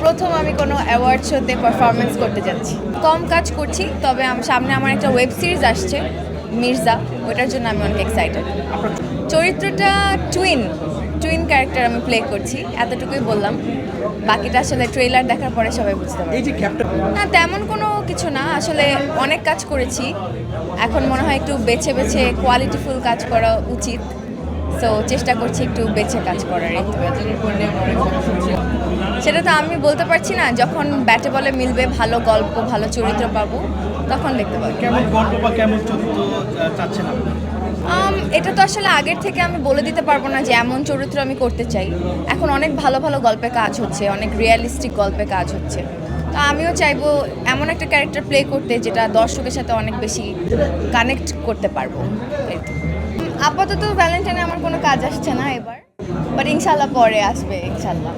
প্রথম আমি কোনো অ্যাওয়ার্ড শোতে পারফরমেন্স করতে যাচ্ছি। কম কাজ করছি, তবে সামনে আমার একটা ওয়েব সিরিজ আসছে মির্জা, ওটার জন্য আমি অনেক এক্সাইটেড। চরিত্রটা টুইন ক্যারেক্টার আমি প্লে করছি, এতটুকুই বললাম। বাকিটা আসলে ট্রেলার দেখার পরে সবাই বুঝতে পারবে। না তেমন কোনো কিছু না, আসলে অনেক কাজ করেছি, এখন মনে হয় একটু বেছে বেছে কোয়ালিটিফুল কাজ করা উচিত। সো চেষ্টা করছি একটু বেছে কাজ করার। সেটা তো আমি বলতে পারছি না, যখন ব্যাটে বলে মিলবে, ভালো গল্প ভালো চরিত্র পাবো, তখন দেখতে পাবো। কেমন গল্প বা কেমন চরিত্র চাচ্ছেন আপনি? এটা তো আসলে আগের থেকে আমি বলে দিতে পারবো না যে এমন চরিত্র আমি করতে চাই। এখন অনেক ভালো ভালো গল্পে কাজ হচ্ছে, অনেক রিয়েলিস্টিক গল্পে কাজ হচ্ছে, তো আমিও চাইবো এমন একটা ক্যারেক্টার প্লে করতে যেটা দর্শকের সাথে অনেক বেশি কানেক্ট করতে পারবো। আপাতত ভ্যালেন্টাইনে আমার কোনো কাজ আসছে না এবার, বাট ইনশাল্লাহ পরে আসবে ইনশাল্লাহ।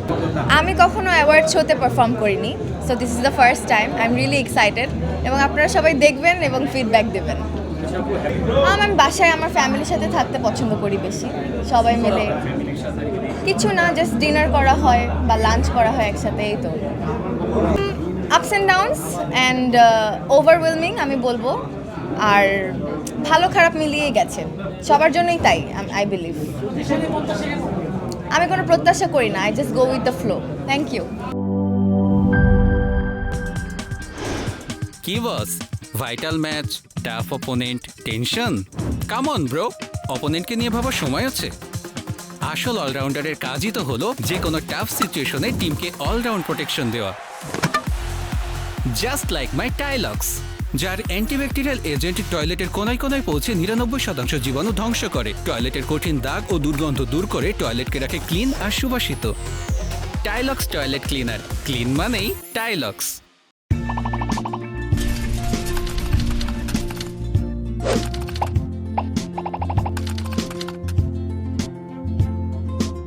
আমি কখনো অ্যাওয়ার্ড শোতে পারফর্ম করিনি, so this is the first time. I am really excited, এবং আপনারা সবাই দেখবেন এবং ফিডব্যাক দেবেন। আমি বাসায় আমার ফ্যামিলির সাথে থাকতে পছন্দ করি বেশি, সবাই মিলে কিছু না, জাস্ট ডিনার করা হয় বা লাঞ্চ করা হয় একসাথে, এই তো। Ups and downs and overwhelming আমি বলবো, আর ভালো খারাপ মিলিয়ে গেছে সবার জন্যই, তাই আই বিলিভ। আমি কোনো প্রত্যাশা করি না, I just go with the flow. Thank you. কি boss, vital match, tough opponent, tension? Come on bro, অপোনেন্টকে নিয়ে ভাবার সময় আছে। আসল অলরাউন্ডারের কাজই তো হলো যে কোনো টাফ সিচুয়েশনে টিমকে অলরাউন্ড প্রোটেকশন দেওয়া। জাস্ট লাইক মাই টাইলক্স, যার অ্যান্টিব্যাকটেরিয়াল এজেন্ট টয়লেটের কোনায় কোনায় পৌঁছে 99% জীবাণু ধ্বংস করে, টয়লেটের কঠিন দাগ ও দুর্গন্ধ দূর করে টয়লেটকে রাখে ক্লিন আর সুবাসিত। টাইলক্স টয়লেট ক্লিনার, ক্লিন মানেই টাইলক্স।